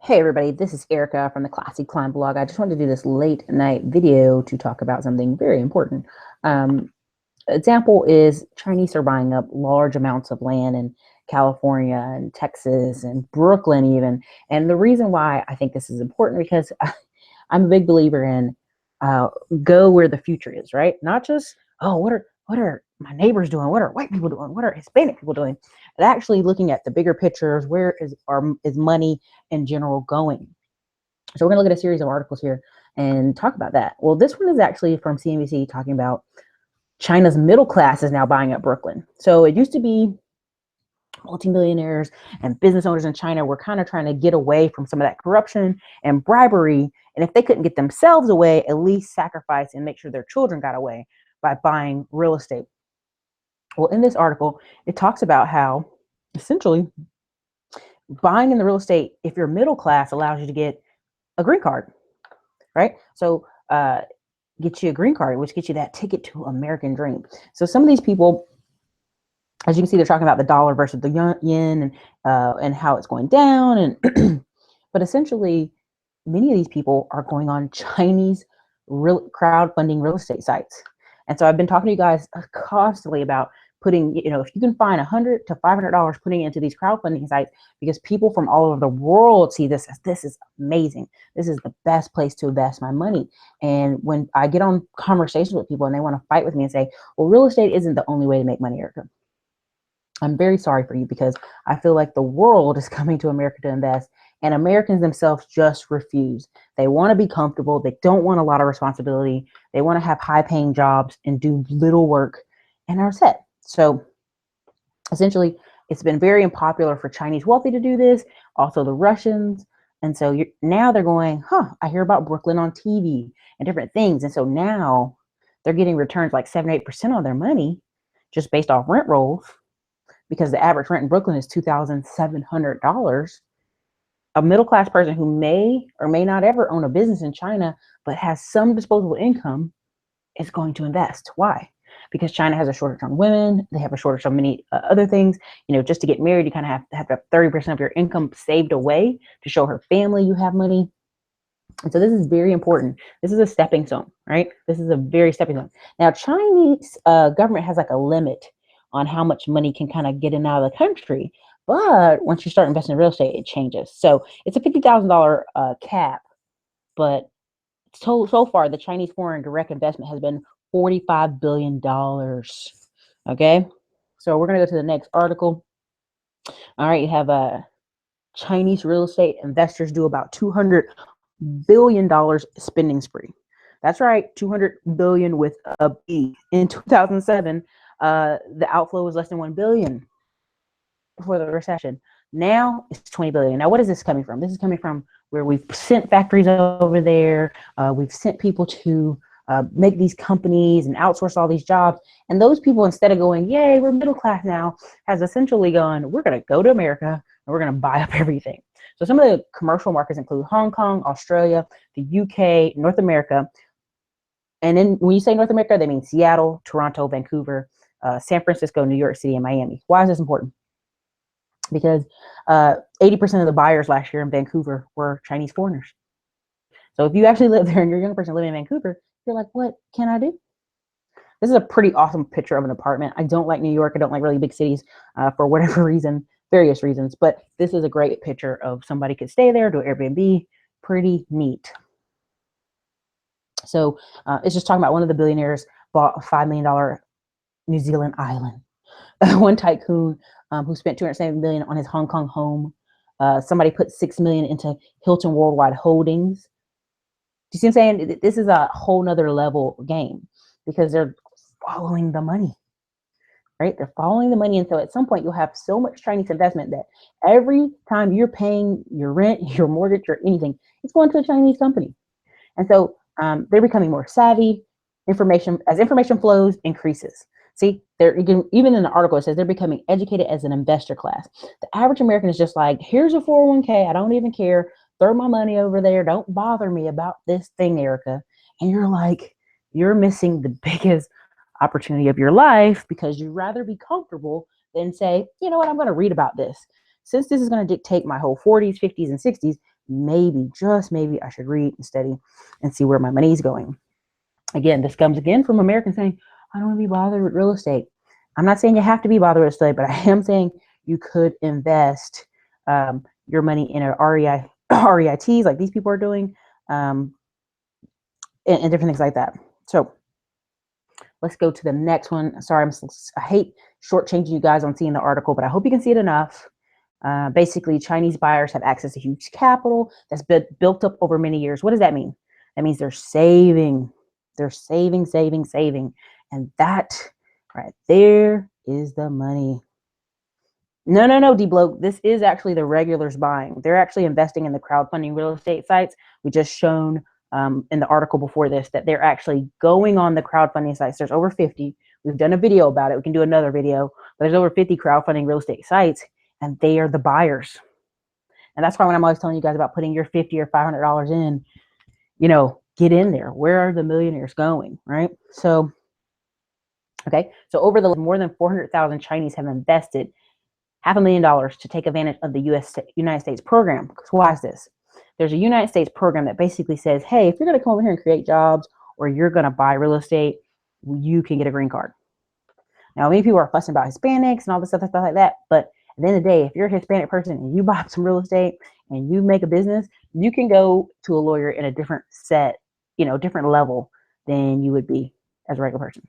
Hey everybody, this is Erica from the Classy Climb blog. I just wanted to do this late night video to talk about something very important. Example is Chinese are buying up large amounts of land in California and Texas and Brooklyn even. And the reason why I think this is important because I'm a big believer in uh, go where the future is, right? Not just, oh, what are my neighbors doing? What are white people doing? What are Hispanic people doing? But actually looking at the bigger pictures, where is money in general going? So we're gonna look at a series of articles here and talk about that. Well, this one is actually from CNBC talking about China's middle class is now buying up Brooklyn. So it used to be multimillionaires and business owners in China were kind of trying to get away from some of that corruption and bribery. And if they couldn't get themselves away, at least sacrifice and make sure their children got away by buying real estate. Well, in this article, it talks about how essentially buying in the real estate, if you're middle class, allows you to get a green card, right? So get you a green card, which gets you that ticket to American dream. So some of these people, as you can see, they're talking about the dollar versus the yen and how it's going down. And but essentially, many of these people are going on Chinese crowdfunding real estate sites. And so I've been talking to you guys constantly about putting, if you can find $100 to $500 putting it into these crowdfunding sites, because people from all over the world see this as this is amazing. This is the best place to invest my money. And when I get on conversations with people and they want to fight with me and say, well, real estate isn't the only way to make money, Erica, I'm very sorry for you, because I feel like the world is coming to America to invest, and Americans themselves just refuse. They want to be comfortable. They don't want a lot of responsibility. They want to have high paying jobs and do little work and are set. So essentially, it's been very unpopular for Chinese wealthy to do this, also the Russians. And so now they're going, I hear about Brooklyn on TV and different things. And so now they're getting returns like 7-8% on their money just based off rent rolls, because the average rent in Brooklyn is $2,700. A middle-class person who may or may not ever own a business in China, but has some disposable income, is going to invest. Why? Because China has a shortage on women. They have a shortage on many other things. Just to get married, you kind of have to have 30% of your income saved away to show her family you have money. And so this is very important. This is a stepping stone, right? This is a very stepping stone. Now, Chinese government has like a limit on how much money can kind of get in and out of the country. But once you start investing in real estate, it changes. So it's a $50,000 cap. But so far, the Chinese foreign direct investment has been $45 billion. Okay. So we're going to go to the next article. All right. You have Chinese real estate investors do about $200 billion spending spree. That's right, 200 billion with a B. In 2007, the outflow was less than 1 billion before the recession. Now it's 20 billion. Now, what is this coming from? This is coming from where we've sent factories over there. We've sent people to make these companies and outsource all these jobs. And those people, instead of going, yay, we're middle class now, has essentially gone, we're going to go to America and we're going to buy up everything. So some of the commercial markets include Hong Kong, Australia, the UK, North America. And then when you say North America, they mean Seattle, Toronto, Vancouver, San Francisco, New York City, and Miami. Why is this important? Because 80% of the buyers last year in Vancouver were Chinese foreigners. So if you actually live there and you're a young person living in Vancouver, you're like, what can I do? This is a pretty awesome picture of an apartment. I don't like New York. I don't like really big cities for whatever reason, various reasons. But this is a great picture of somebody could stay there, do Airbnb. Pretty neat. So it's just talking about one of the billionaires bought a $5 million New Zealand island. One tycoon who spent $270 million on his Hong Kong home. Somebody put $6 million into Hilton Worldwide Holdings. Do you see what I'm saying? This is a whole nother level game, because they're following the money, right? They're following the money. And so at some point you'll have so much Chinese investment that every time you're paying your rent, your mortgage, or anything, it's going to a Chinese company. And so they're becoming more savvy. As information flows, increases. See, even in the article, it says they're becoming educated as an investor class. The average American is just like, here's a 401k. I don't even care. Throw my money over there. Don't bother me about this thing, Erica. And you're like, you're missing the biggest opportunity of your life, because you'd rather be comfortable than say, you know what, I'm going to read about this. Since this is going to dictate my whole 40s, 50s, and 60s, maybe, just maybe, I should read and study and see where my money is going. Again, this comes again from Americans saying, I don't want to be bothered with real estate. I'm not saying you have to be bothered with real estate, but I am saying you could invest your money in a REITs like these people are doing, and different things like that. So let's go to the next one. Sorry, I hate shortchanging you guys on seeing the article, but I hope you can see it enough. Basically, Chinese buyers have access to huge capital that's been built up over many years. What does that mean? That means they're saving. They're saving. And that right there is the money. No, D-Bloke. This is actually the regulars buying. They're actually investing in the crowdfunding real estate sites. We just shown in the article before this that they're actually going on the crowdfunding sites. There's over 50. We've done a video about it. We can do another video. But there's over 50 crowdfunding real estate sites, and they are the buyers. And that's why when I'm always telling you guys about putting your $50 or $500 in, get in there. Where are the millionaires going, right? So, okay. So over the more than 400,000 Chinese have invested $500,000 to take advantage of the United States program. Why is this? There's a United States program that basically says, hey, if you're going to come over here and create jobs or you're going to buy real estate, you can get a green card. Now, many people are fussing about Hispanics and all this stuff like that. But at the end of the day, if you're a Hispanic person and you buy some real estate and you make a business, you can go to a lawyer in a different different level than you would be as a regular person.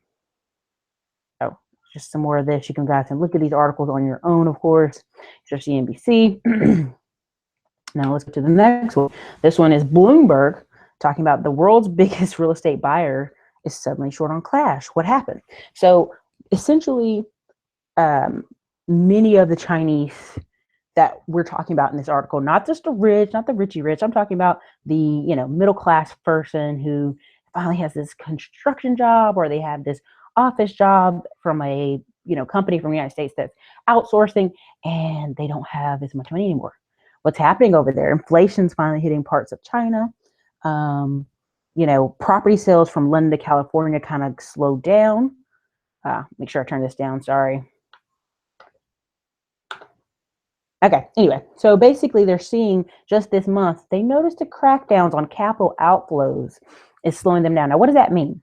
So just some more of this. You can guys can look at these articles on your own, of course. Just CNBC. Now let's go to the next one. This one is Bloomberg talking about the world's biggest real estate buyer is suddenly short on cash. What happened? So essentially, many of the Chinese that we're talking about in this article, not just the rich, not the richy rich. I'm talking about the middle class person who finally has this construction job, or they have this office job from a company from the United States that's outsourcing, and they don't have as much money anymore. What's happening over there? Inflation's finally hitting parts of China. Property sales from London to California kind of slowed down. Make sure I turn this down. Sorry. Okay, anyway, so basically they're seeing just this month, they noticed the crackdowns on capital outflows is slowing them down. Now, what does that mean?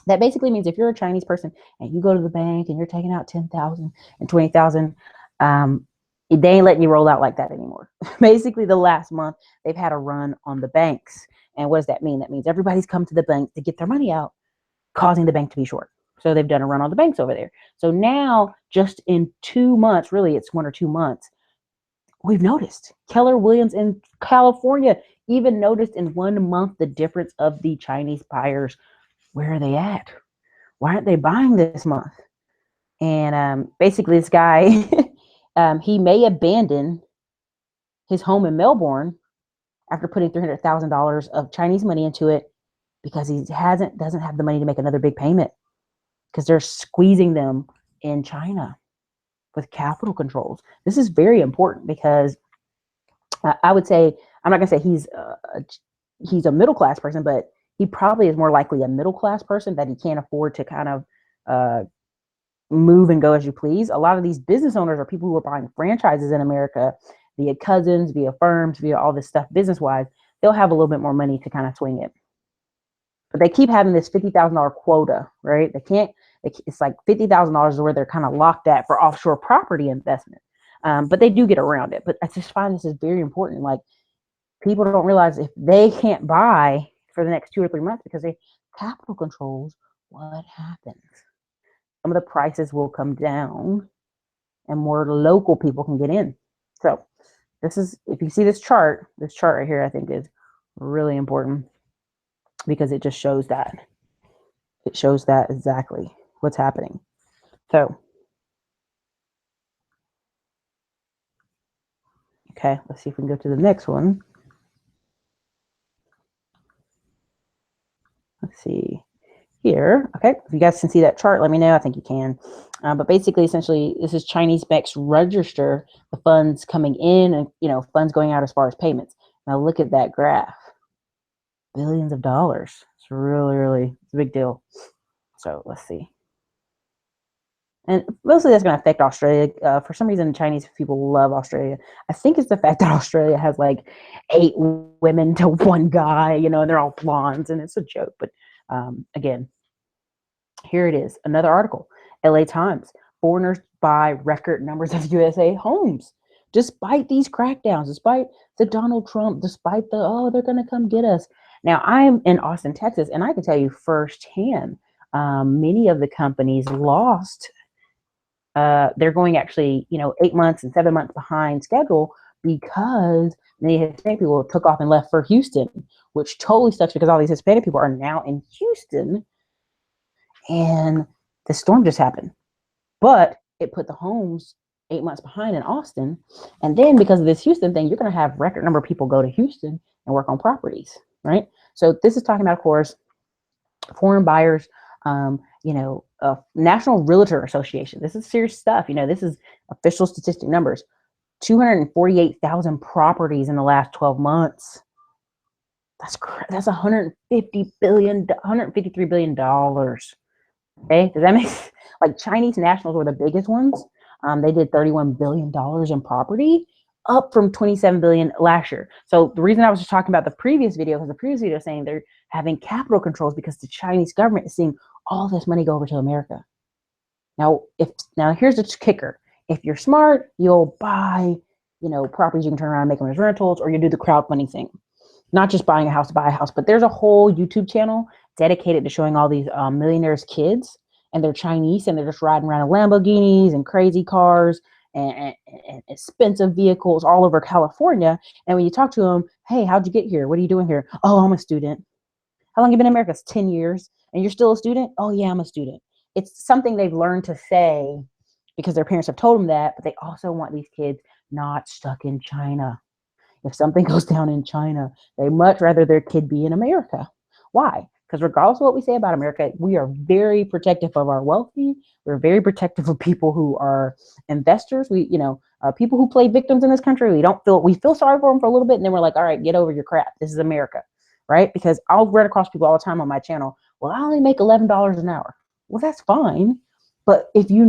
That basically means if you're a Chinese person and you go to the bank and you're taking out 10,000 and 20,000, they ain't letting you roll out like that anymore. Basically, the last month, they've had a run on the banks. And what does that mean? That means everybody's come to the bank to get their money out, causing the bank to be short. So they've done a run on the banks over there. So now, just in 2 months, really it's 1 or 2 months, we've noticed. Keller Williams in California even noticed in 1 month the difference of the Chinese buyers. Where are they at? Why aren't they buying this month? And basically this guy, he may abandon his home in Melbourne after putting $300,000 of Chinese money into it because he doesn't have the money to make another big payment because they're squeezing them in China with capital controls. This is very important because I would say, I'm not going to say he's a middle class person, but he probably is more likely a middle class person that he can't afford to kind of move and go as you please. A lot of these business owners are people who are buying franchises in America via cousins, via firms, via all this stuff business wise. They'll have a little bit more money to kind of swing it. But they keep having this $50,000 quota, right? It's like $50,000 is where they're kind of locked at for offshore property investment. But they do get around it. But I just find this is very important. Like, people don't realize if they can't buy for the next 2 or 3 months because they capital controls, what happens? Some of the prices will come down and more local people can get in. So this is, if you see this chart right here, I think is really important because it just shows that. It shows that exactly what's happening. So, okay, let's see if we can go to the next one. Let's see here. Okay, if you guys can see that chart, let me know. I think you can. But basically, essentially, this is Chinese banks register the funds coming in and funds going out as far as payments. Now look at that graph. Billions of dollars. It's really, really, it's a big deal. So let's see. And mostly that's going to affect Australia. For some reason, Chinese people love Australia. I think it's the fact that Australia has like 8 women to one guy, and they're all blondes, and it's a joke. But again, here it is, another article. LA Times, foreigners buy record numbers of USA homes. Despite these crackdowns, despite the Donald Trump, despite the, oh, they're going to come get us. Now, I'm in Austin, Texas, and I can tell you firsthand, many of the companies lost. They're going actually, 8 months and 7 months behind schedule because many Hispanic people took off and left for Houston, which totally sucks because all these Hispanic people are now in Houston, and the storm just happened. But it put the homes 8 months behind in Austin. And then because of this Houston thing, you're going to have record number of people go to Houston and work on properties, right? So this is talking about, of course, foreign buyers, National Realtor Association. This is serious stuff. This is official statistic numbers. 248,000 properties in the last 12 months. That's $153 billion. Okay, does that make sense? Like Chinese nationals were the biggest ones. They did $31 billion in property, up from $27 billion last year. So the reason I was just talking about the previous video, because the previous video is saying they're having capital controls because the Chinese government is seeing all this money go over to America. Now here's the kicker. If you're smart, you'll buy, properties you can turn around and make them as rentals, or you do the crowdfunding thing. Not just buying a house to buy a house, but there's a whole YouTube channel dedicated to showing all these millionaires' kids, and they're Chinese, and they're just riding around in Lamborghinis and crazy cars and expensive vehicles all over California. And when you talk to them, hey, how'd you get here? What are you doing here? Oh, I'm a student. How long have you been in America? It's 10 years. And you're still a student? Oh, yeah, I'm a student. It's something they've learned to say because their parents have told them that, but they also want these kids not stuck in China. If something goes down in China, they much rather their kid be in America. Why? Because regardless of what we say about America, we are very protective of our wealthy. We're very protective of people who are investors. People who play victims in this country. We feel sorry for them for a little bit, and then we're like, all right, get over your crap. This is America, right? Because I'll run across people all the time on my channel. Well, I only make $11 an hour. Well, that's fine. But if you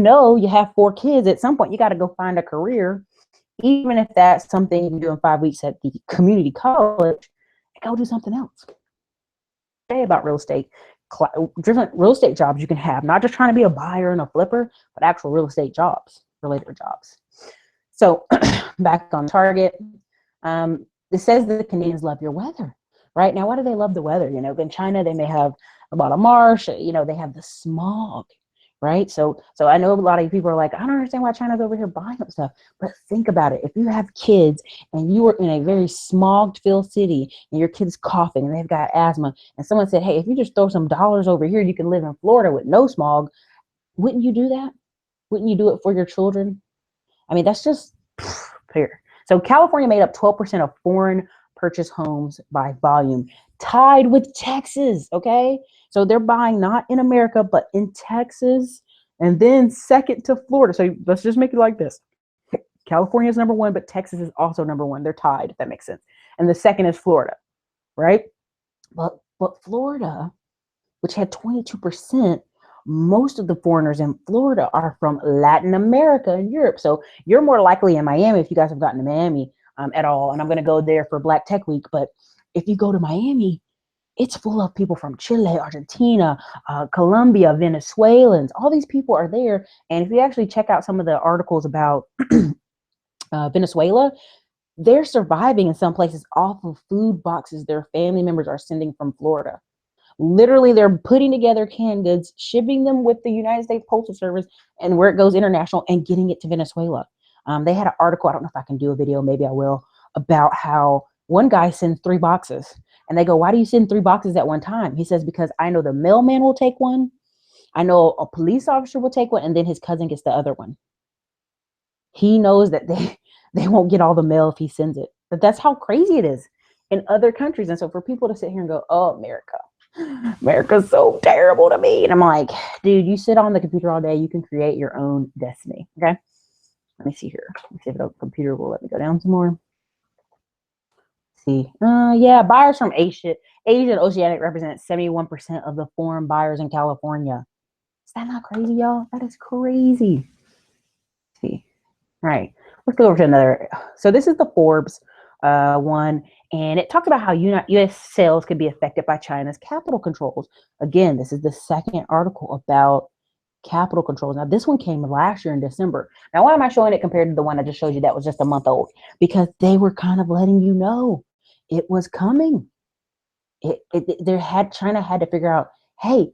have 4 kids, at some point you got to go find a career. Even if that's something you can do in 5 weeks at the community college, go do something else. Say about real estate, different real estate jobs you can have, not just trying to be a buyer and a flipper, but actual real estate jobs, related jobs. So back on target, it says that the Canadians love your weather, right? Now, why do they love the weather? In China, they may have about a marsh, they have the smog. Right. So I know a lot of people are like, I don't understand why China's over here buying up stuff. But think about it. If you have kids and you are in a very smog-filled city and your kid's coughing and they've got asthma, and someone said, hey, if you just throw some dollars over here, you can live in Florida with no smog. Wouldn't you do that? Wouldn't you do it for your children? I mean, that's just here. So California made up 12% of foreign purchase homes by volume, tied with Texas. Okay. So they're buying not in America, but in Texas, and then second to Florida. So let's just make it like this. California is number 1, but Texas is also number 1. They're tied, if that makes sense. And the second is Florida, right? But Florida, which had 22%, most of the foreigners in Florida are from Latin America and Europe. So you're more likely in Miami, if you guys have gotten to Miami at all. And I'm going to go there for Black Tech Week. But if you go to Miami, it's full of people from Chile, Argentina, Colombia, Venezuelans. All these people are there. And if you actually check out some of the articles about Venezuela, they're surviving in some places off of food boxes their family members are sending from Florida. Literally, they're putting together canned goods, shipping them with the United States Postal Service and where it goes international, and getting it to Venezuela. They had an article, I don't know if I can do a video, maybe I will, about how one guy sends 3 boxes. And they go, why do you send 3 boxes at one time? He says, because I know the mailman will take one. I know a police officer will take one. And then his cousin gets the other one. He knows that they won't get all the mail if he sends it. But that's how crazy it is in other countries. And so for people to sit here and go, oh, America's so terrible to me. And I'm like, dude, you sit on the computer all day. You can create your own destiny. Okay. Let me see here. Let me see if the computer will let me go down some more. See, buyers from Asia and Oceanic represent 71% of the foreign buyers in California. Is that not crazy, y'all? That is crazy. Let's see. All right, let's go over to another. So this is the Forbes one, and it talks about how U.S. sales could be affected by China's capital controls. Again, this is the second article about capital controls. Now, this one came last year in December. Now, why am I showing it compared to the one I just showed you that was just a month old? Because they were kind of letting you know it was coming. China had to figure out, hey,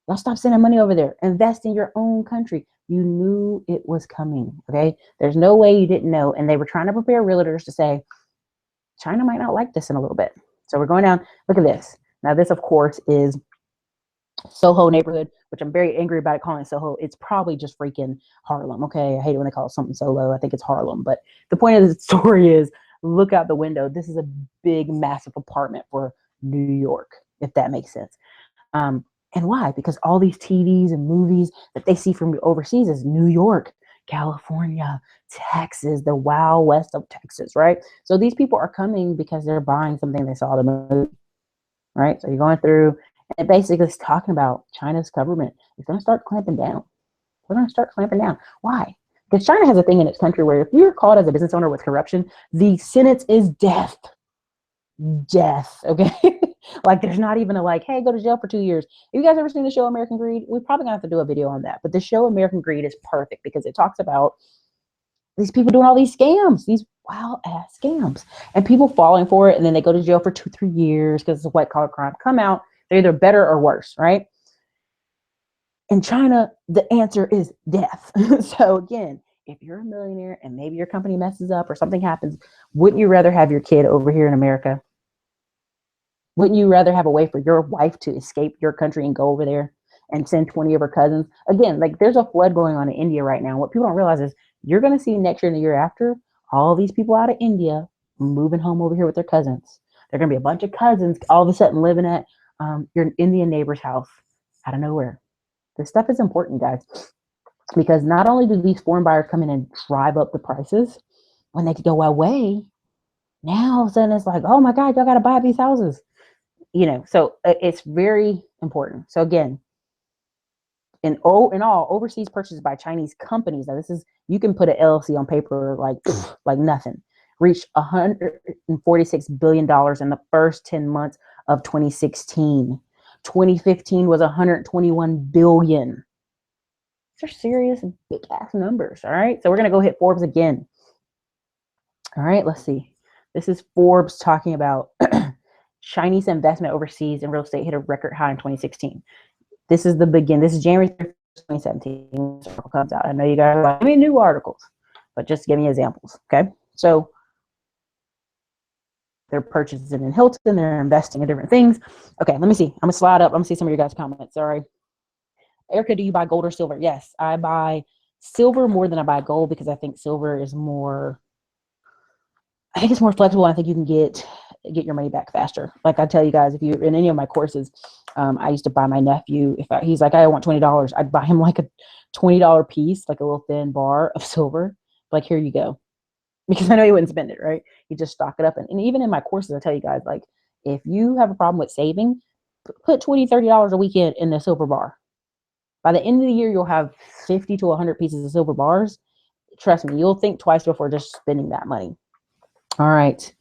don't stop sending money over there. Invest in your own country. You knew it was coming. Okay. There's no way you didn't know. And they were trying to prepare realtors to say, China might not like this in a little bit. So we're going down. Look at this. Now, this, of course, is Soho neighborhood, which I'm very angry about it calling it Soho. It's probably just freaking Harlem. Okay. I hate it when they call it something Solo. I think it's Harlem. But the point of the story is look out the window. This is a big, massive apartment for New York, if that makes sense. And why? Because all these TVs and movies that they see from overseas is New York, California, Texas, the Wild West of Texas, right? So these people are coming because they're buying something they saw the movie, right? So you're going through, and basically it's talking about China's government is going to start clamping down. We're going to start clamping down. Why? Because China has a thing in its country where if you're caught as a business owner with corruption, the sentence is death. Death, okay? Like there's not even a like, hey, go to jail for 2 years. Have you guys ever seen the show American Greed? We're probably gonna have to do a video on that. But the show American Greed is perfect because it talks about these people doing all these scams, these wild ass scams, and people falling for it, and then they go to jail for 2-3 years because it's a white collar crime. Come out, they're either better or worse, right? In China, the answer is death. So again, if you're a millionaire and maybe your company messes up or something happens, wouldn't you rather have your kid over here in America? Wouldn't you rather have a way for your wife to escape your country and go over there and send 20 of her cousins? Again, like there's a flood going on in India right now. What people don't realize is you're going to see next year and the year after all these people out of India moving home over here with their cousins. They're going to be a bunch of cousins all of a sudden living at your Indian neighbor's house out of nowhere. This stuff is important, guys, because not only do these foreign buyers come in and drive up the prices when they go away, now all of a sudden it's like, oh my God, y'all got to buy these houses. So it's very important. So again, in all overseas purchases by Chinese companies, now this is, you can put an LLC on paper like nothing, reached $146 billion in the first 10 months of 2016. 2015 was 121 billion. These are serious big ass numbers. All right. So we're going to go hit Forbes again. All right. Let's see. This is Forbes talking about Chinese investment overseas in real estate hit a record high in 2016. This is the beginning. This is January 3rd, 2017. This article comes out. I know you guys are like, give me new articles, but just give me examples. Okay. So they're purchasing in Hilton. They're investing in different things. Okay. Let me see. I'm going to slide up. I'm going to see some of your guys' comments. Sorry. Erica, do you buy gold or silver? Yes, I buy silver more than I buy gold because I think silver is more, I think it's more flexible. I think you can get your money back faster. Like I tell you guys, if you're in any of my courses, I used to buy my nephew, he's like, I want $20. I'd buy him like a $20 piece, like a little thin bar of silver. Like, here you go. Because I know he wouldn't spend it, right? You just stock it up. And even in my courses, I tell you guys, like, if you have a problem with saving, put $20, $30 a weekend in the silver bar. By the end of the year, you'll have 50 to 100 pieces of silver bars. Trust me, you'll think twice before just spending that money. All right.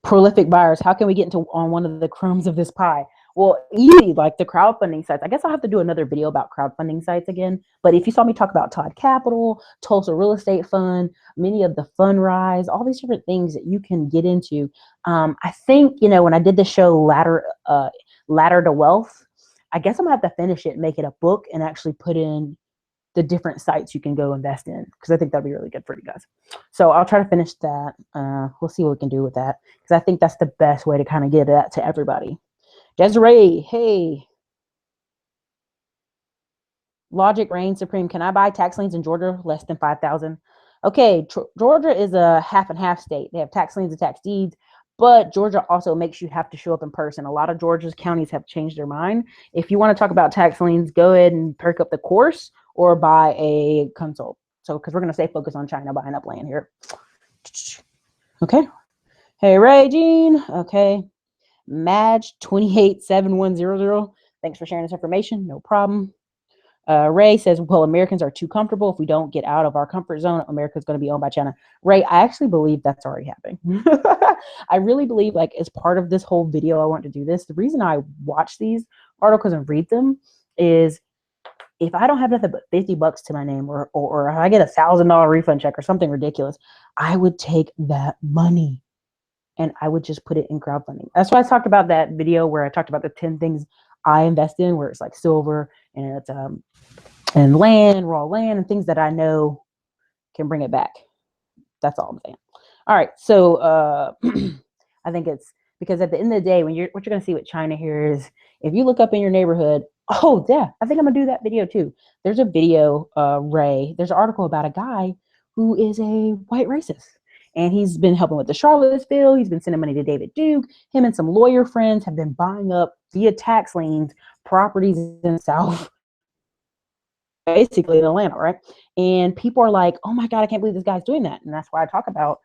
Prolific buyers. How can we get into on one of the crumbs of this pie? Well, easy, like the crowdfunding sites. I guess I'll have to do another video about crowdfunding sites again. But if you saw me talk about Todd Capital, Tulsa Real Estate Fund, many of the Fundrise, all these different things that you can get into. I think, when I did the show Ladder to Wealth, I guess I'm gonna have to finish it and make it a book and actually put in the different sites you can go invest in, because I think that'd be really good for you guys. So I'll try to finish that. We'll see what we can do with that, because I think that's the best way to kind of get that to everybody. Desiree, hey. Logic reigns supreme. Can I buy tax liens in Georgia less than 5,000? Okay, Georgia is a half and half state. They have tax liens and tax deeds, but Georgia also makes you have to show up in person. A lot of Georgia's counties have changed their mind. If you want to talk about tax liens, go ahead and perk up the course or buy a consult. So, because we're going to stay focused on China buying up land here. Okay. Hey, Ray Jean. Okay. Madge 287100. Thanks for sharing this information. No problem. Ray says, well, Americans are too comfortable. If we don't get out of our comfort zone, America's going to be owned by China. Ray, I actually believe that's already happening. I really believe, like, as part of this whole video, I want to do this. The reason I watch these articles and read them is if I don't have nothing but $50 to my name, or if I get $1,000 refund check or something ridiculous, I would take that money and I would just put it in crowdfunding. That's why I talked about that video where I talked about the 10 things I invest in, where it's like silver and it's and land, raw land, and things that I know can bring it back. That's all I'm saying. All right, so I think it's because at the end of the day, what you're going to see with China here is, if you look up in your neighborhood, oh yeah, I think I'm gonna do that video too. There's a video, Ray. There's an article about a guy who is a white racist, and he's been helping with the Charlottesville. He's been sending money to David Duke. Him and some lawyer friends have been buying up via tax liens properties in the South, basically in Atlanta, right? And people are like, oh my God, I can't believe this guy's doing that. And that's why I talk about,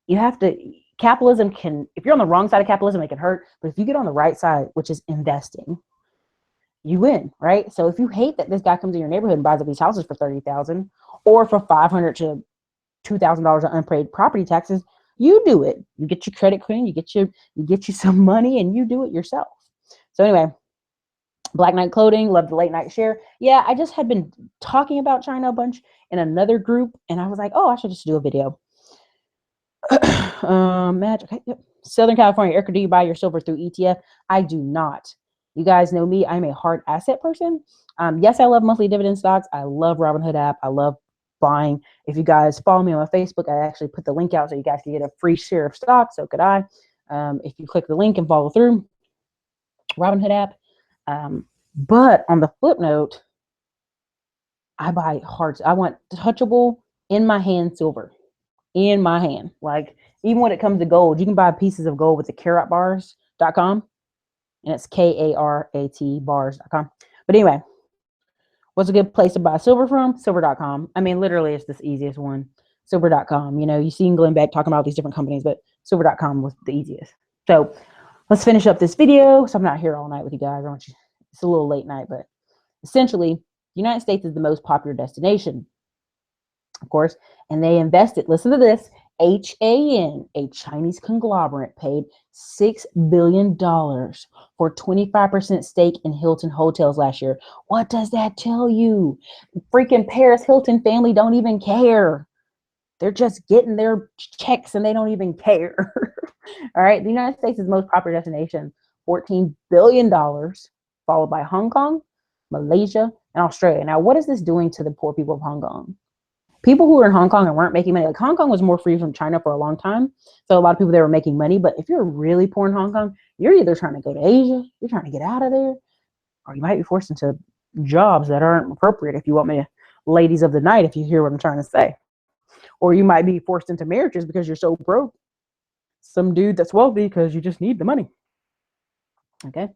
you have to, capitalism can, if you're on the wrong side of capitalism, it can hurt. But if you get on the right side, which is investing, you win, right? So if you hate that this guy comes in your neighborhood and buys up these houses for $30,000 or for $500 to $2,000 of unpaid property taxes, you do it. You get your credit clean, you get you some money, and you do it yourself. So anyway, Black Knight Clothing, love the late night share. Yeah, I just had been talking about China a bunch in another group, and I was like, oh, I should just do a video. Magic. Okay, yep. Southern California, Erica, do you buy your silver through ETF? I do not. You guys know me. I'm a hard asset person. Yes, I love monthly dividend stocks. I love Robinhood app. I love buying. If you guys follow me on my Facebook, I actually put the link out so you guys can get a free share of stock. So could I. If you click the link and follow through, Robinhood app. But on the flip note, I buy hard. I want touchable in my hand silver. In my hand. Like, even when it comes to gold, you can buy pieces of gold with the karatbars.com, and it's KARAT bars.com. But anyway, what's a good place to buy silver from? Silver.com. I mean, literally, it's the easiest one. Silver.com. You know, you see Glenn Beck talking about these different companies, but silver.com was the easiest. So let's finish up this video. So I'm not here all night with you guys. It's a little late night, but essentially, the United States is the most popular destination, of course, and they invested, listen to this, HAN, a Chinese conglomerate, paid $6 billion for 25% stake in Hilton hotels last year. What does that tell you? Freaking Paris Hilton family don't even care. They're just getting their checks and they don't even care. All right, the United States is the most popular destination, $14 billion, followed by Hong Kong, Malaysia, and Australia. Now, what is this doing to the poor people of Hong Kong? People who were in Hong Kong and weren't making money, like Hong Kong was more free from China for a long time. So a lot of people there were making money. But if you're really poor in Hong Kong, you're either trying to go to Asia, you're trying to get out of there, or you might be forced into jobs that aren't appropriate, if you want me to, ladies of the night, if you hear what I'm trying to say. Or you might be forced into marriages because you're so broke. Some dude that's wealthy because you just need the money. Okay.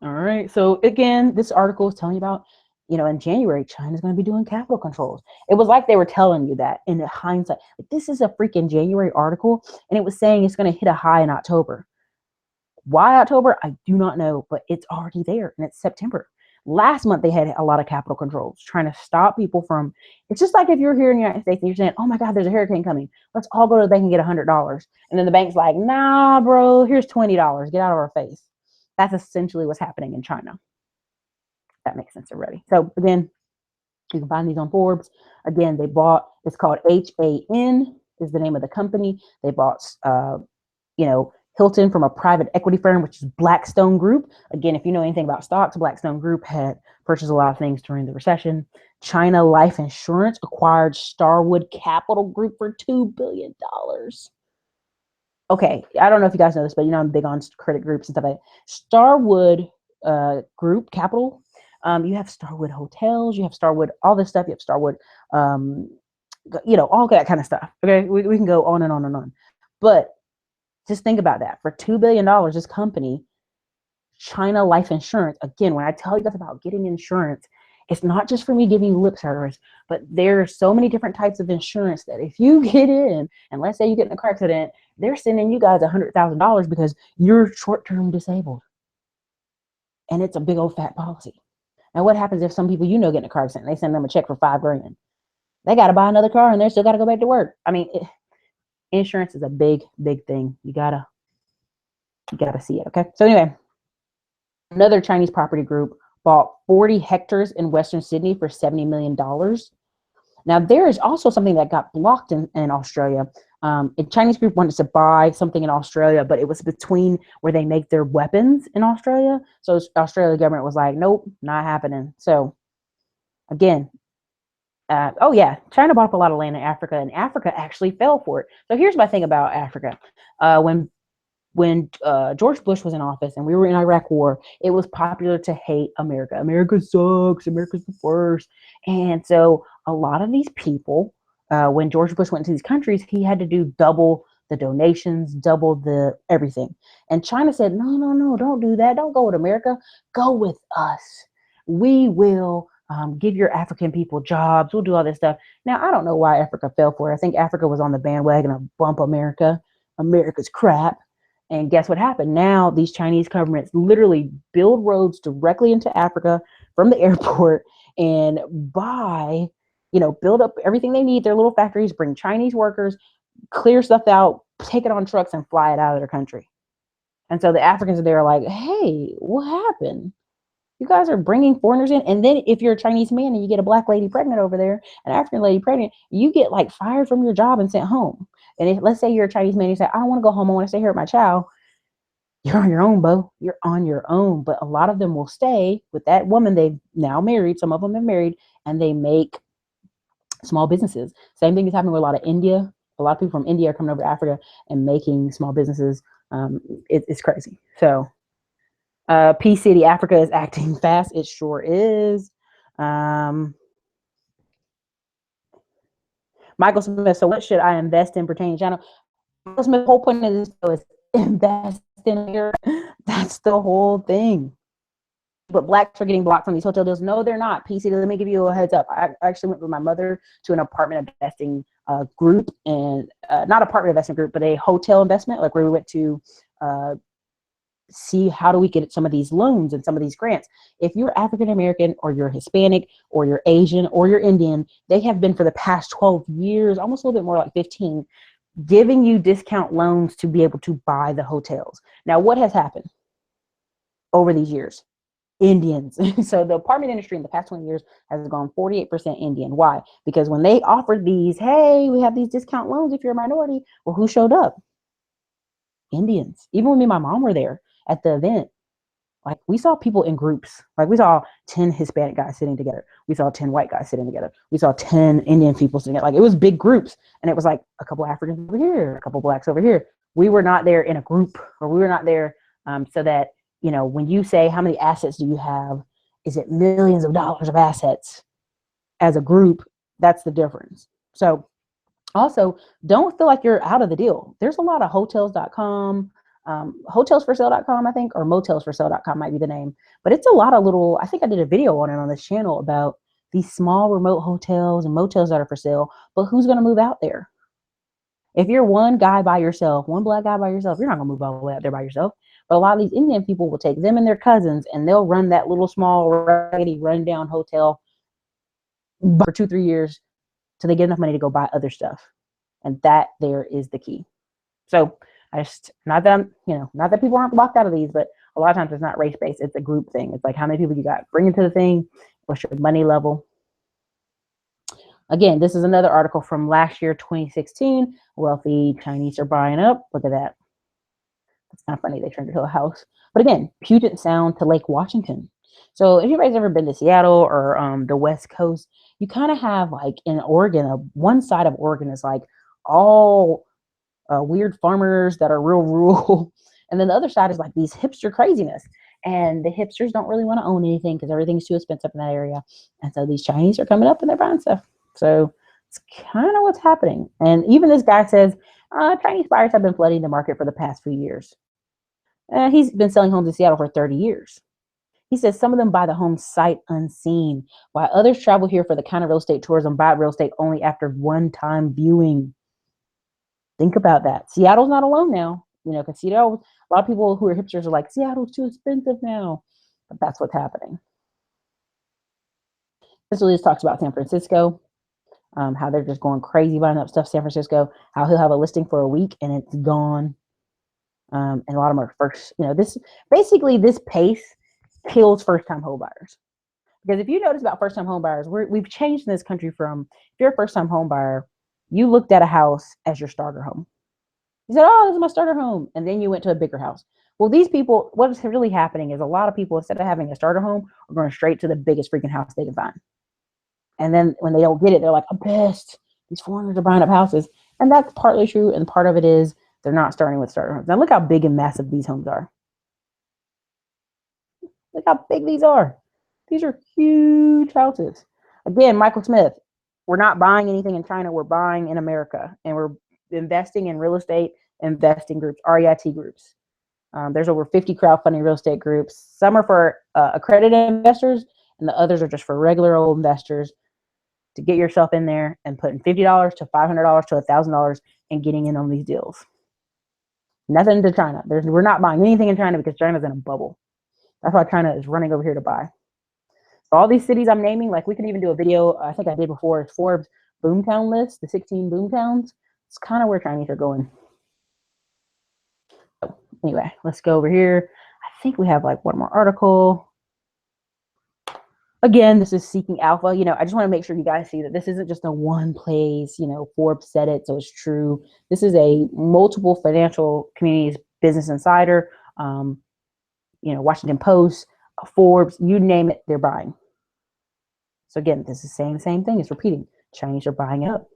All right. So again, this article is telling you about, you know, in January, China's going to be doing capital controls. It was like they were telling you that in hindsight. Like, this is a freaking January article, and it was saying it's going to hit a high in October. Why October? I do not know, but it's already there, and it's September. Last month, they had a lot of capital controls trying to stop people from, it's just like if you're here in the United States and you're saying, oh my God, there's a hurricane coming. Let's all go to the bank and get $100. And then the bank's like, nah, bro, here's $20. Get out of our face. That's essentially what's happening in China. That makes sense already. So again, you can find these on Forbes. Again, they bought, it's called HAN is the name of the company. They bought, you know, Hilton from a private equity firm, which is Blackstone Group. Again, if you know anything about stocks, Blackstone Group had purchased a lot of things during the recession. China Life Insurance acquired Starwood Capital Group for $2 billion. Okay, I don't know if you guys know this, but you know I'm big on credit groups and stuff like that. Starwood Group Capital. You have Starwood Hotels, you have Starwood, all this stuff. You have Starwood, you know, all that kind of stuff. Okay, we can go on and on and on. But just think about that. For $2 billion, this company, China Life Insurance, again, when I tell you guys about getting insurance, it's not just for me giving you lip service, but there are so many different types of insurance that if you get in, and let's say you get in a car accident, they're sending you guys $100,000 because you're short-term disabled. And it's a big old fat policy. And what happens if some people get in a car accident and they send them a check for $5,000? They got to buy another car and they still got to go back to work. I mean, insurance is a big, big thing. You gotta see it. Okay. So anyway, another Chinese property group bought 40 hectares in Western Sydney for $70 million. Now, there is also something that got blocked in Australia. A Chinese group wanted to buy something in Australia, but it was between where they make their weapons in Australia. So the Australian government was like, nope, not happening. So again, oh yeah, China bought up a lot of land in Africa, and Africa actually fell for it. So here's my thing about Africa. When George Bush was in office and we were in Iraq war, it was popular to hate America. America sucks. America's the worst. And so a lot of these people, when George Bush went to these countries, he had to do double the donations, double the everything. And China said, no, don't do that. Don't go with America. Go with us. We will give your African people jobs. We'll do all this stuff. Now, I don't know why Africa fell for it. I think Africa was on the bandwagon of bump America. America's crap. And guess what happened? Now these Chinese governments literally build roads directly into Africa from the airport and build up everything they need, their little factories, bring Chinese workers, clear stuff out, take it on trucks and fly it out of their country. And so the Africans are there like, hey, what happened? You guys are bringing foreigners in. And then if you're a Chinese man and you get a black lady pregnant over there, an African lady pregnant, you get like fired from your job and sent home. And let's say you're a Chinese man, and you say, I don't want to go home. I want to stay here with my child. You're on your own, Bo. You're on your own. But a lot of them will stay with that woman they've now married. Some of them have married and they make small businesses. Same thing is happening with a lot of India. A lot of people from India are coming over to Africa and making small businesses. It's crazy. So P City Africa is acting fast. It sure is. Michael Smith. So what should I invest in pertaining to China? Michael Smith's whole point of this show is invest in here. That's the whole thing. But blacks are getting blocked from these hotel deals. No, they're not. PC, let me give you a heads up. I actually went with my mother to an apartment investing group, and not apartment investment group, but a hotel investment, like where we went to see how do we get some of these loans and some of these grants. If you're African American or you're Hispanic or you're Asian or you're Indian, they have been for the past 12 years, almost a little bit more like 15, giving you discount loans to be able to buy the hotels. Now, what has happened over these years? Indians. So the apartment industry in the past 20 years has gone 48% Indian. Why? Because when they offered these, hey, we have these discount loans if you're a minority, well, who showed up? Indians. Even when me and my mom were there at the event, like we saw people in groups. Like we saw 10 Hispanic guys sitting together. We saw 10 white guys sitting together. We saw 10 Indian people sitting together. Like it was big groups. And it was like a couple Africans over here, a couple blacks over here. We were not there in a group, or we were not there so that, when you say how many assets do you have, is it millions of dollars of assets as a group? That's the difference. So also, don't feel like you're out of the deal. There's a lot of hotels.com, hotelsforsale.com, I think, or motelsforsale.com might be the name. But it's a lot of little, I think I did a video on it on this channel about these small remote hotels and motels that are for sale. But who's going to move out there? If you're one guy by yourself, one black guy by yourself, you're not going to move all the way out there by yourself. But a lot of these Indian people will take them and their cousins, and they'll run that little small raggedy rundown hotel for 2-3 years till they get enough money to go buy other stuff. And that there is the key. So not that people aren't blocked out of these, but a lot of times it's not race-based. It's a group thing. It's like how many people you got bring into the thing, what's your money level. Again, this is another article from last year, 2016. Wealthy Chinese are buying up. Look at that. It's kind of funny. They turned it into a house. But again, Puget Sound to Lake Washington. So if anybody's ever been to Seattle or the West Coast, you kind of have like in Oregon, one side of Oregon is like all weird farmers that are real rural. And then the other side is like these hipster craziness. And the hipsters don't really want to own anything because everything's too expensive in that area. And so these Chinese are coming up and they're buying stuff. So it's kind of what's happening. And even this guy says, Chinese buyers have been flooding the market for the past few years. He's been selling homes in Seattle for 30 years. He says some of them buy the home sight unseen, while others travel here for the kind of real estate tourism, buy real estate only after one-time viewing. Think about that. Seattle's not alone now, because Seattle, a lot of people who are hipsters are like, Seattle's too expensive now. But that's what's happening. Essentially, this talks about San Francisco, how they're just going crazy buying up stuff. San Francisco, how he'll have a listing for a week and it's gone. And a lot of them are first, this basically this pace kills first time home buyers. Because if you notice about first time home buyers, we've changed in this country from if you're a first time home buyer, you looked at a house as your starter home. You said, oh, this is my starter home. And then you went to a bigger house. Well, these people, what's really happening is a lot of people, instead of having a starter home, are going straight to the biggest freaking house they can find. And then when they don't get it, they're like, I'm pissed. These foreigners are buying up houses. And that's partly true. And part of it is they're not starting with starter homes. Now, look how big and massive these homes are. Look how big these are. These are huge houses. Again, Michael Smith, we're not buying anything in China. We're buying in America. And we're investing in real estate investing groups, REIT groups. There's over 50 crowdfunding real estate groups. Some are for accredited investors, and the others are just for regular old investors to get yourself in there and putting $50 to $500 to $1,000 and getting in on these deals. Nothing to China. We're not buying anything in China because China's in a bubble. That's why China is running over here to buy. So all these cities I'm naming, like we can even do a video, I think I did before, it's Forbes boomtown list, the 16 boomtowns. It's kind of where Chinese are going. So anyway, let's go over here. I think we have like one more article. Again, this is Seeking Alpha. I just want to make sure you guys see that this isn't just a one place, Forbes said it, so it's true. This is a multiple financial communities, Business Insider, Washington Post, Forbes, you name it, they're buying. So again, this is saying the same thing. It's repeating. Chinese are buying up.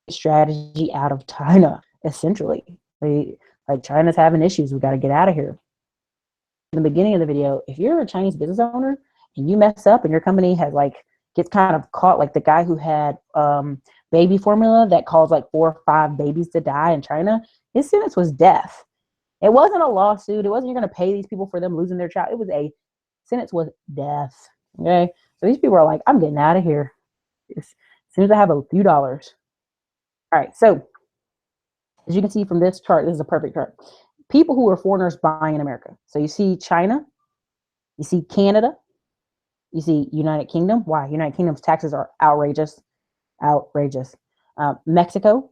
Strategy out of China, essentially. China's having issues. We got to get out of here. In the beginning of the video, if you're a Chinese business owner and you mess up and your company has gets kind of caught, like the guy who had baby formula that caused like 4 or 5 babies to die in China, his sentence was death. It wasn't a lawsuit. It wasn't you're going to pay these people for them losing their child. It was a sentence was death. Okay. So these people are like, I'm getting out of here as soon as I have a few dollars. All right. So as you can see from this chart, this is a perfect chart. People who are foreigners buying in America. So you see China, you see Canada, you see United Kingdom. Why? United Kingdom's taxes are outrageous. Outrageous. Mexico.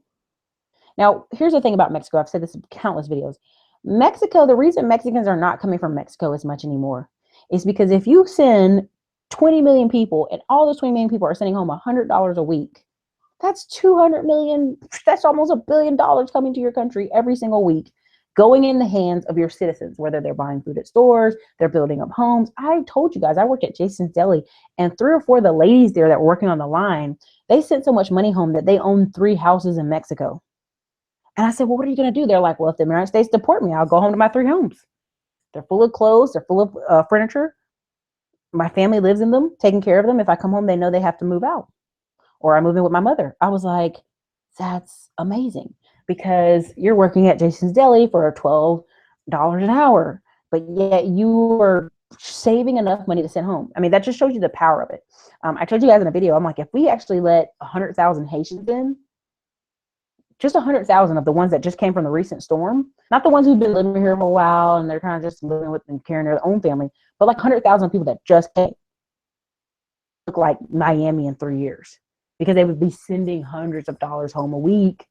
Now, here's the thing about Mexico. I've said this in countless videos. Mexico, the reason Mexicans are not coming from Mexico as much anymore is because if you send 20 million people and all those 20 million people are sending home $100 a week, that's 200 million. That's almost $1 billion coming to your country every single week, going in the hands of your citizens, whether they're buying food at stores, they're building up homes. I told you guys, I worked at Jason's Deli, and 3 or 4 of the ladies there that were working on the line, they sent so much money home that they own 3 houses in Mexico. And I said, well, what are you going to do? They're like, well, if the United States deport me, I'll go home to my 3 homes. They're full of clothes. They're full of furniture. My family lives in them, taking care of them. If I come home, they know they have to move out. Or I move in with my mother. I was like, that's amazing, because you're working at Jason's Deli for $12 an hour, but yet you are saving enough money to send home. I mean, that just shows you the power of it. I told you guys in a video, I'm like, if we actually let 100,000 Haitians in, just 100,000 of the ones that just came from the recent storm, not the ones who've been living here for a while and they're kind of just living with and caring their own family, but like 100,000 people that just came, look like Miami in 3 years, because they would be sending hundreds of dollars home a week,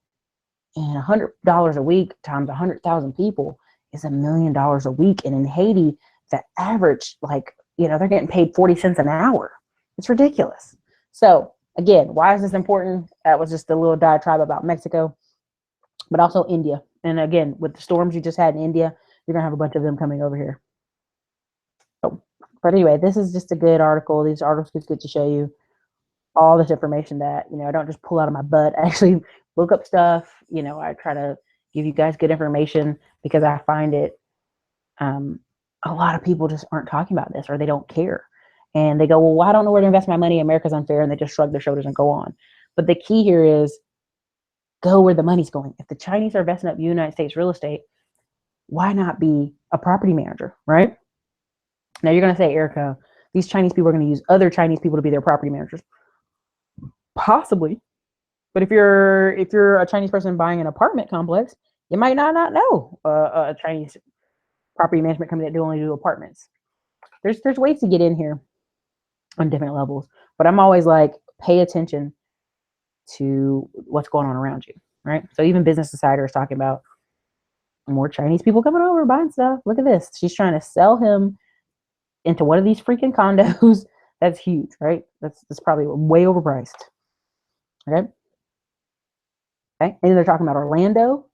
and $100 a week times 100,000 people is $1 million a week. And in Haiti, the average, they're getting paid 40 cents an hour. It's ridiculous. So again, why is this important? That was just a little diatribe about Mexico, but also India. And again, with the storms you just had in India, you're going to have a bunch of them coming over here. So, but anyway, this is just a good article. These articles get to show you all this information that, I don't just pull out of my butt. I actually look up stuff. I try to give you guys good information because I find it, a lot of people just aren't talking about this, or they don't care. And they go, well, I don't know where to invest my money. America's unfair. And they just shrug their shoulders and go on. But the key here is go where the money's going. If the Chinese are investing up United States real estate, why not be a property manager, right? Now you're going to say, Erica, these Chinese people are going to use other Chinese people to be their property managers. Possibly. But if you're a Chinese person buying an apartment complex, you might not know a Chinese property management company that only do apartments. There's ways to get in here on different levels. But I'm always like, pay attention to what's going on around you, right? So even Business Insider is talking about more Chinese people coming over buying stuff. Look at this. She's trying to sell him into one of these freaking condos. That's huge, right? That's probably way overpriced. Okay. Okay. And they're talking about Orlando,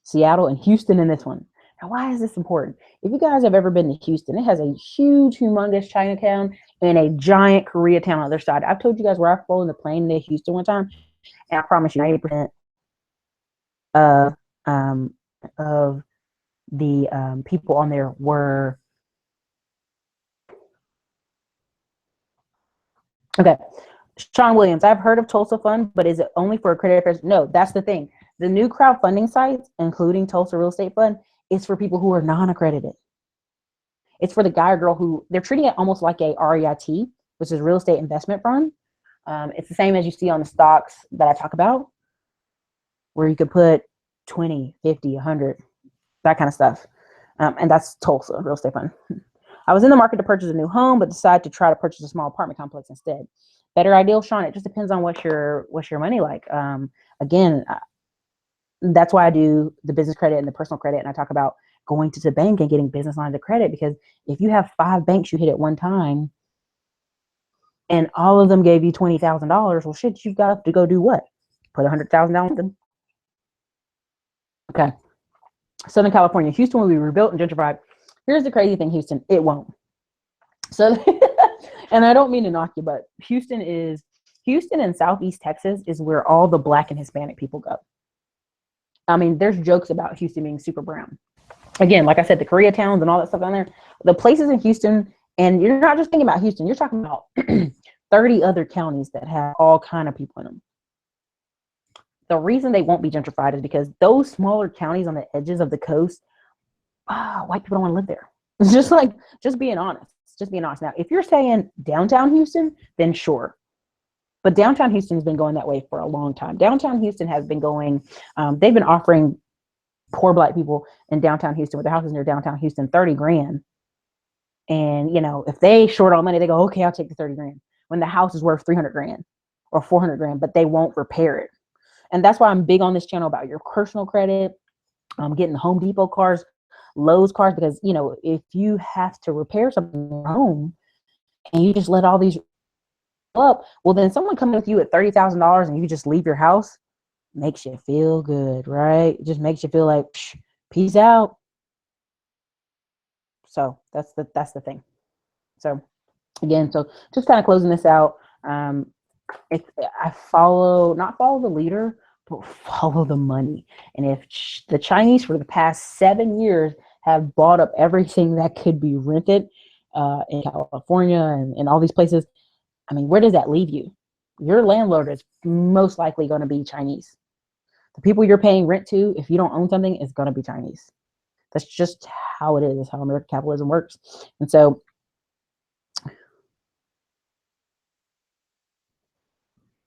Seattle, and Houston in this one. Now, why is this important? If you guys have ever been to Houston, it has a huge, humongous Chinatown and a giant Koreatown on the other side. I've told you guys where I flew in the plane to Houston one time, and I promise you, 90% of of the people on there were okay. Sean Williams, I've heard of Tulsa Fund, but is it only for accredited affairs? No, that's the thing. The new crowdfunding sites, including Tulsa Real Estate Fund, is for people who are non-accredited. It's for the guy or girl who they're treating it almost like a REIT, which is real estate investment fund. It's the same as you see on the stocks that I talk about, where you could put 20, 50, 100, that kind of stuff. And that's Tulsa Real Estate Fund. I was in the market to purchase a new home, but decided to try to purchase a small apartment complex instead. Better ideal, Sean? It just depends on what's your money like. Again, that's why I do the business credit and the personal credit, and I talk about going to the bank and getting business lines of credit, because if you have 5 banks you hit at one time, and all of them gave you $20,000, well, shit, you've got to go do what? Put $100,000 down with them. Okay. Southern California, Houston will be rebuilt and gentrified. Here's the crazy thing, Houston, it won't. So, and I don't mean to knock you, but Houston and Southeast Texas is where all the Black and Hispanic people go. I mean, there's jokes about Houston being super brown. Again, like I said, the Koreatowns and all that stuff down there, the places in Houston, and you're not just thinking about Houston, you're talking about 30 other counties that have all kind of people in them. The reason they won't be gentrified is because those smaller counties on the edges of the coast, white people don't want to live there. It's just being honest. Now, if you're saying downtown Houston, then sure. But downtown Houston has been going that way for a long time. Downtown Houston has been going, they've been offering poor Black people in downtown Houston with the houses near downtown Houston $30,000. And, if they short on money, they go, okay, I'll take the $30,000 when the house is worth $300,000 or $400,000, but they won't repair it. And that's why I'm big on this channel about your personal credit, getting the Home Depot cars, Lowe's cars, because, if you have to repair something in your home and you just let all these up, well, then someone coming with you at $30,000 and you just leave your house makes you feel good, right? It just makes you feel like, peace out. So that's the thing. So again, just kind of closing this out. If I not follow the leader, but follow the money. And if the Chinese for the past 7 years have bought up everything that could be rented in California and all these places, I mean, where does that leave you? Your landlord is most likely going to be Chinese. The people you're paying rent to, if you don't own something, is going to be Chinese. That's just how it is. That's how American capitalism works. And so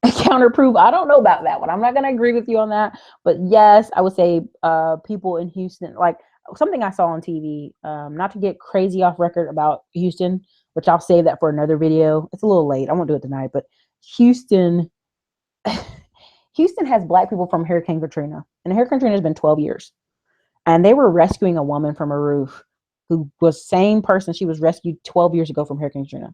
counterproof, I don't know about that one. I'm not going to agree with you on that. But yes, I would say people in Houston, like something I saw on TV, not to get crazy off record about Houston, which I'll save that for another video. It's a little late. I won't do it tonight. But Houston has Black people from Hurricane Katrina. And Hurricane Katrina has been 12 years. And they were rescuing a woman from a roof who was the same person. She was rescued 12 years ago from Hurricane Katrina.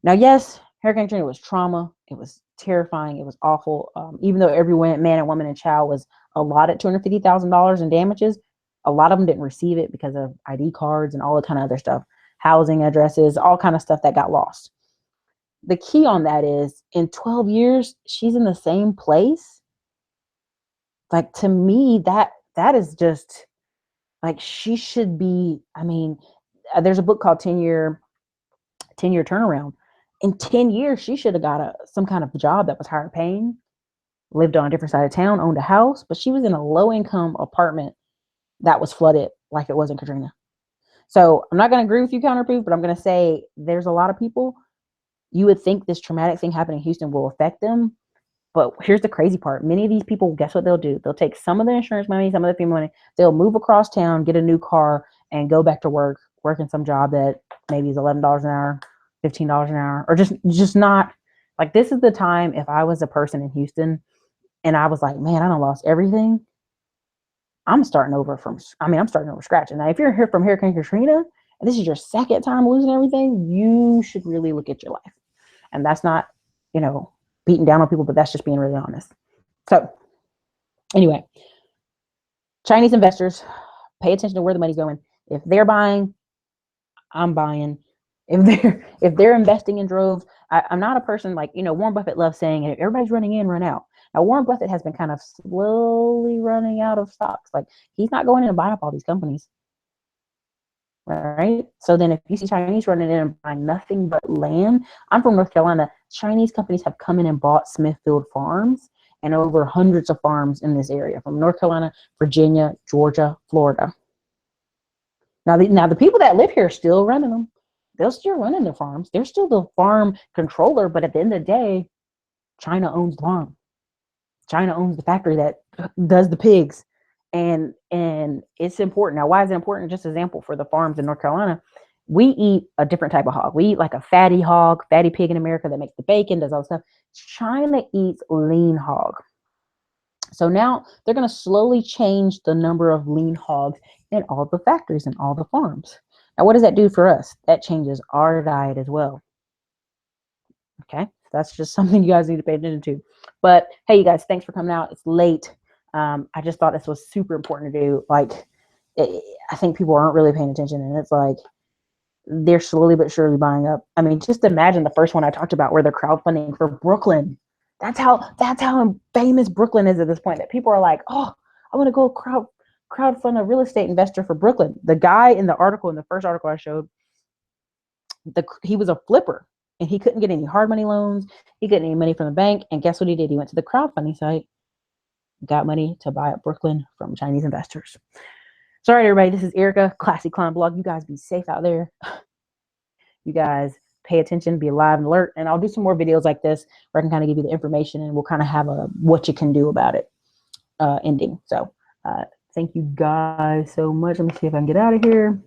Now, yes, Hurricane Katrina was trauma. It was terrifying. It was awful. Even though every man and woman and child was allotted $250,000 in damages, a lot of them didn't receive it because of ID cards and all the kind of other stuff, housing addresses, all kind of stuff that got lost. The key on that is in 12 years, she's in the same place. Like, to me, that is just like, she should be, I mean, there's a book called 10-year turnaround. In 10 years, she should have got some kind of job that was higher paying, lived on a different side of town, owned a house, but she was in a low-income apartment that was flooded like it was in Katrina. So I'm not going to agree with you, counterproof, but I'm going to say there's a lot of people, you would think this traumatic thing happening in Houston will affect them. But here's the crazy part. Many of these people, guess what they'll do? They'll take some of their insurance money, some of their FEMA money. They'll move across town, get a new car, and go back to work in some job that maybe is $11 an hour, $15 an hour, or just not like, this is the time, if I was a person in Houston and I was like, man, I done lost everything, I'm starting over scratch. And now if you're here from Hurricane Katrina and this is your second time losing everything, you should really look at your life. And that's not, beating down on people, but that's just being really honest. So anyway, Chinese investors, pay attention to where the money's going. If they're buying, I'm buying. If they're investing in droves, I'm not a person like, Warren Buffett loves saying, if everybody's running in, run out. Now, Warren Buffett has been kind of slowly running out of stocks. Like, he's not going in and buying up all these companies. Right? So then if you see Chinese running in and buying nothing but land, I'm from North Carolina. Chinese companies have come in and bought Smithfield Farms and over hundreds of farms in this area from North Carolina, Virginia, Georgia, Florida. Now the people that live here are still running them. They're still running their farms. They're still the farm controller, but at the end of the day, China owns the farm. China owns the factory that does the pigs. And it's important. Now, why is it important? Just example for the farms in North Carolina, we eat a different type of hog. We eat like a fatty hog, fatty pig in America that makes the bacon, does all this stuff. China eats lean hog. So now they're going to slowly change the number of lean hogs in all the factories and all the farms. Now, what does that do for us? That changes our diet as well. Okay, that's just something you guys need to pay attention to. But hey, you guys, thanks for coming out. It's late. I just thought this was super important to do. Like, I think people aren't really paying attention, and it's like they're slowly but surely buying up. I mean, just imagine the first one I talked about where they're crowdfunding for Brooklyn. That's how famous Brooklyn is at this point, that people are like, oh, I want to go crowdfund a real estate investor for Brooklyn. The guy in the article, in the first article I showed, he was a flipper and he couldn't get any hard money loans. He couldn't get any money from the bank. And guess what he did? He went to the crowdfunding site, got money to buy up Brooklyn from Chinese investors. So, all right, everybody, this is Erica, Classy Climb Blog. You guys be safe out there. You guys pay attention, be alive and alert. And I'll do some more videos like this where I can kind of give you the information and we'll kind of have a what you can do about it ending. So thank you guys so much. Let me see if I can get out of here.